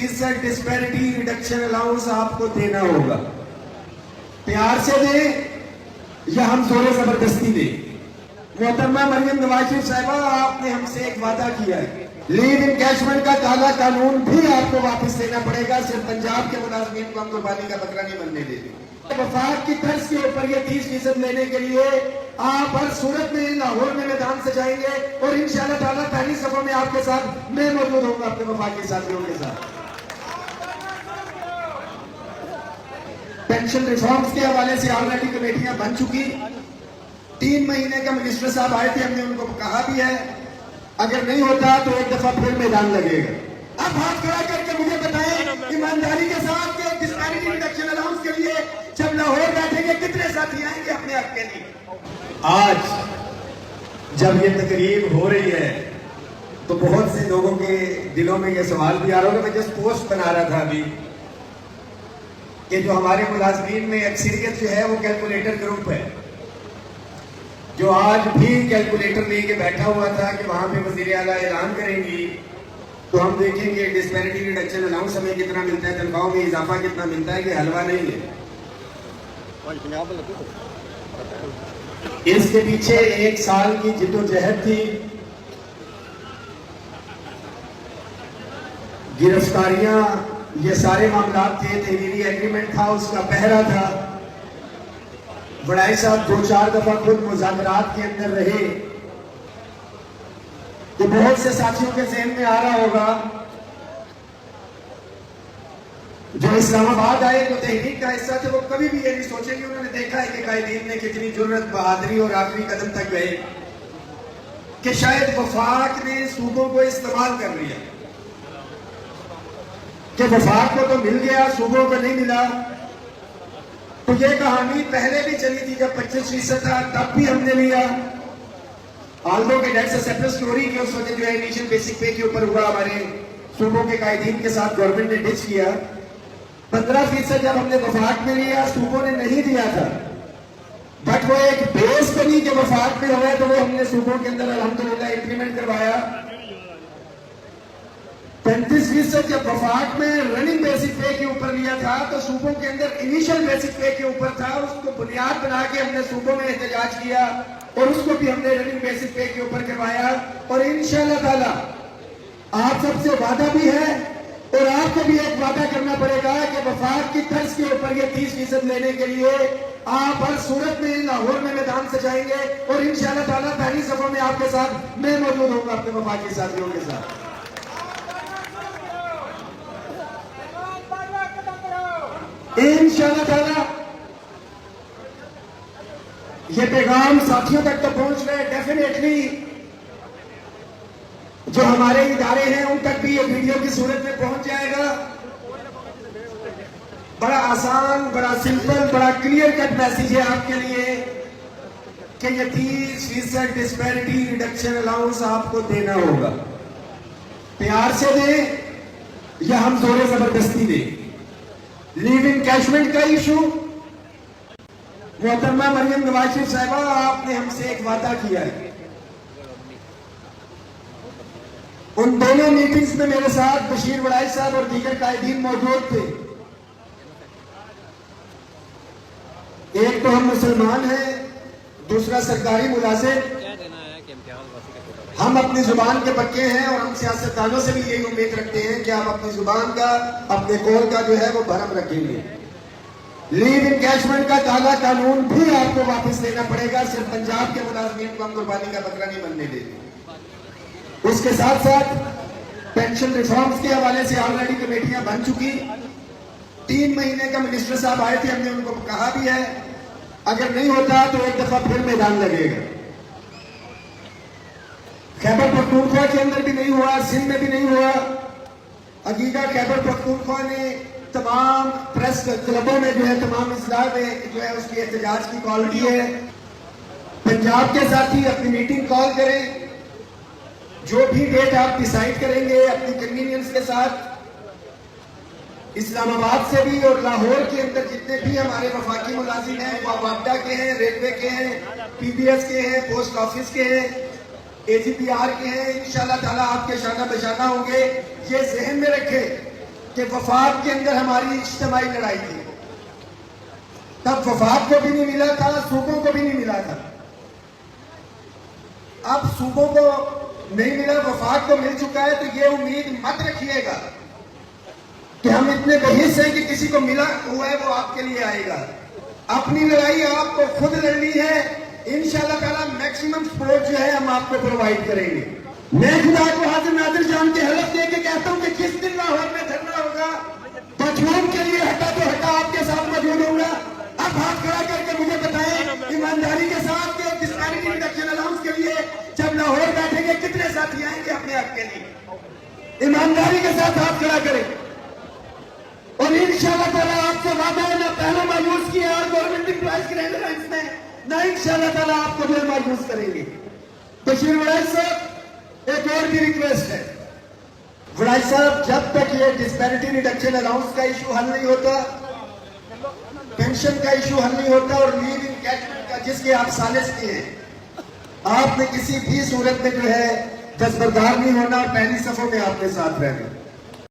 30% disparity reduction allowance آپ کو دینا ہوگا. پیار سے دیں یا ہم زور زبردستی دیں. محترمہ مریم نواز شریف صاحبہ، آپ نے ہم سے ایک وعدہ کیا ہے، لیو انکیشمنٹ کا کالا قانون بھی آپ کو واپس لینا پڑے گا. صرف پنجاب کے ملازمین کو ہم قربانی کا بکرا نہیں بننے دیں گے. وفاق کی طرز کے اوپر یہ 30% لینے کے لیے آپ ہر صورت میں لاہور میں میدان سجائیں گے اور انشاءاللہ تعالیٰ پہلی صفوں میں آپ کے ساتھ میں موجود ہوں گا اپنے وفاقی ساتھیوں کے ساتھ. پینشن ریفارمز کے حوالے سے آلریڈی کمیٹیاں بن چکی. 3 مہینے کا منسٹر صاحب آئے تھے، ہم نے ان کو کہا بھی ہے اگر نہیں ہوتا تو ایک دفعہ پھر میدان لگے گا. اب ہاتھ کھڑا کر کے مجھے بتائیں ایمانداری کے ساتھ کہ ڈسپیرٹی ریڈکشن الاؤنس کے لیے جب لاہور بیٹھیں گے کتنے ساتھی آئیں گے اپنے حق کے لیے؟ آج جب یہ تقریب ہو رہی ہے تو بہت سے لوگوں کے دلوں میں یہ سوال بھی آ رہا ہوگا. میں جس پوسٹ بنا رہا تھا ابھی کہ جو ہمارے ملازمین میں اکثریت جو ہے وہ کیلکولیٹر گروپ ہے، جو آج بھی کیلکولیٹر لے کے بیٹھا ہوا تھا کہ وہاں پہ وزیر اعلیٰ اعلان کریں گی تو ہم دیکھیں گے ڈسپیرٹی ریڈکشن الاؤنس ہمیں کتنا ملتا ہے، تنخواہوں میں اضافہ کتنا ملتا ہے. یہ حلوہ نہیں ہے. اس کے پیچھے 1 سال کی جد و جہد تھی، گرفتاریاں، یہ سارے معاملات تھے، تحریری ایگریمنٹ تھا، اس کا پہرا تھا. وڈائی صاحب 2-4 دفعہ خود مذاکرات کے اندر رہے. تو بہت سے ساتھیوں کے ذہن میں آ رہا ہوگا جو اسلام آباد آئے جو تحریک کا حصہ تھے وہ کبھی بھی یہ نہیں سوچیں گے. انہوں نے دیکھا ہے کہ قائدین نے کتنی جرأت، بہادری اور آخری قدم تک گئے کہ شاید وفاق نے صوبوں کو استعمال کر لیا، کہ وفاق کو تو مل گیا صوبوں کو نہیں ملا. تو یہ کہانی پہلے بھی چلی تھی جب 25% تھا، تب بھی ہم نے لیا. آلدو کے ڈیٹس سیپریٹ سٹوری کے اس وقت جو ہے انیشل بیسک پے کے اوپر ہوا، ہمارے صوبوں کے قائدین کے ساتھ گورنمنٹ نے ڈچ کیا. 15% جب ہم نے وفاق میں لیا صوبوں نے نہیں دیا تھا، بٹ وہ ایک بیس بنی کہ وفاق میں ہوا تو وہ ہم نے صوبوں کے اندر الحمدللہ امپلیمنٹ کروایا. 35% جب وفاق میں رننگ بیسک پے کے اوپر لیا تھا تو صوبوں کے اندر انیشل بیسک پے کے اوپر تھا. اس کو بنیاد بنا کے ہم نے صوبوں میں احتجاج کیا اور اس کو بھی ہم نے رننگ بیسک پے کے اوپر کروایا. اور انشاءاللہ تعالی آپ سب سے وعدہ بھی ہے اور آپ کو بھی ایک وعدہ کرنا پڑے گا کہ وفاق کی طرز کے اوپر یہ 30% لینے کے لیے آپ ہر صورت میں لاہور میں میدان سجائیں گے اور انشاءاللہ تعالی پہلی صفوں میں آپ کے ساتھ میں موجود ہوں گا اپنے وفاقی ساتھیوں کے ساتھ. انشاءاللہ تعالی یہ پیغام ساتھیوں تک تو پہنچ رہے. ڈیفینیٹلی جو ہمارے ادارے ہیں ان تک بھی یہ ویڈیو کی صورت میں پہنچ جائے گا. بڑا آسان، بڑا سمپل، بڑا کلیئر کٹ میسیج ہے آپ کے لیے کہ یہ 30% ڈسپیرٹی ریڈکشن الاؤنس آپ کو دینا ہوگا. پیار سے دیں یا ہم زور زبردستی دیں. لیو انکیشمنٹ کا ایشو، محترمہ مریم نواز شریف صاحبہ آپ نے ہم سے ایک وعدہ کیا ہے. ان دونوں میٹنگز میں میرے ساتھ بشیر وڈائی صاحب اور دیگر قائدین موجود تھے. ایک تو ہم مسلمان ہیں، دوسرا سرکاری ملازم. ہم اپنی زبان کے پکے ہیں اور ہم سیاستدانوں سے بھی یہی امید رکھتے ہیں کہ آپ اپنی زبان کا، اپنے قول کا جو ہے وہ بھرم رکھیں گے. لیو انکیشمنٹ کا کالا قانون بھی آپ کو واپس لینا پڑے گا. صرف پنجاب کے ملازمین کو ہم قربانی کا بکرا نہیں بننے دیں گے. اس کے ساتھ ساتھ پینشن ریفارمز کے حوالے سے آلریڈی کمیٹیاں بن چکی. 3 مہینے کا منسٹر صاحب آئے تھے، ہم نے ان کو کہا بھی ہے اگر نہیں ہوتا تو ایک دفعہ پھر میدان لگے گا. خیبر پختونخوا کے اندر بھی نہیں ہوا، سندھ میں بھی نہیں ہوا. حقیقہ خیبر پختونخوا نے تمام پریس کلبوں میں جو ہے، تمام اضلاع میں جو ہے اس کی احتجاج کی کال کی ہے. پنجاب کے ساتھی اپنی میٹنگ کال کریں، جو بھی ڈیٹ آپ ڈیسائیڈ کریں گے اپنی کنوینئنس کے ساتھ. اسلام آباد سے بھی اور لاہور کے اندر جتنے بھی ہمارے وفاقی ملازم ہیں، وہ وابڈا کے ہیں، ریلوے کے ہیں، پی بی ایس کے ہیں، پوسٹ آفس کے ہیں، اے جی پی آر کے ہیں، انشاءاللہ تعالیٰ آپ کے شانہ بشانہ ہوں گے. یہ ذہن میں رکھیں کہ وفاق کے اندر ہماری اجتماعی لڑائی تھی، تب وفاق کو بھی نہیں ملا تھا، صوبوں کو بھی نہیں ملا تھا. اب صوبوں کو نہیں ملا، وفاق کو مل چکا ہے، تو یہ امید مت رکھیے گا کہ ہم اتنے بحث ہیں کہ کسی کو ملا ہوا ہے وہ آپ کے لیے آئے گا. اپنی لڑائی آپ کو خود لڑنی ہے. انشاءاللہ تعالیٰ میکسیمم سپورٹ جو ہے ہم آپ کو پرووائڈ کریں گے. میں خدا کو حاضر ناظر جان کے حلف دے کے کہتا ہوں کہ جس دن لاہور میں دھرنا ہوگا، پٹھون کے لیے ہٹا تو ہٹا آپ کے ساتھ موجود ہوں گا. اب ہاتھ کھڑا کر کے مجھے بتائیں ایمانداری کے ساتھ کہ ڈسپیرٹی ریڈکشن الاؤنس کے لیے جب لاہور بیٹھیں گے کتنے ساتھی آئیں گے اپنے حق کے لیے؟ ایمانداری کے ساتھ ہاتھ کھڑا کریں. اور انشاءاللہ تعالیٰ آپ سے وعدہ ہے، نہ پہلے مایوس کیا اور گورنمنٹ امپلائز کے ریلیونس میں، نہ انشاءاللہ تعالیٰ آپ کو بھی مایوس کریں گے. بشیر وڑائی صاحب، ایک اور بھی ریکویسٹ ہے. وڑائی صاحب، جب تک یہ ڈسپیرٹی ریڈکشن الاؤنس کا ایشو حل نہیں ہوتا، پینشن کا ایشو حل نہیں ہوتا، اور لیو انکیجمنٹ کا جس کے آپ سالس کی ہیں، آپ نے کسی بھی صورت میں جو ہے دستبردار نہیں ہونا اور پہلی صفوں میں آپ کے ساتھ رہنا.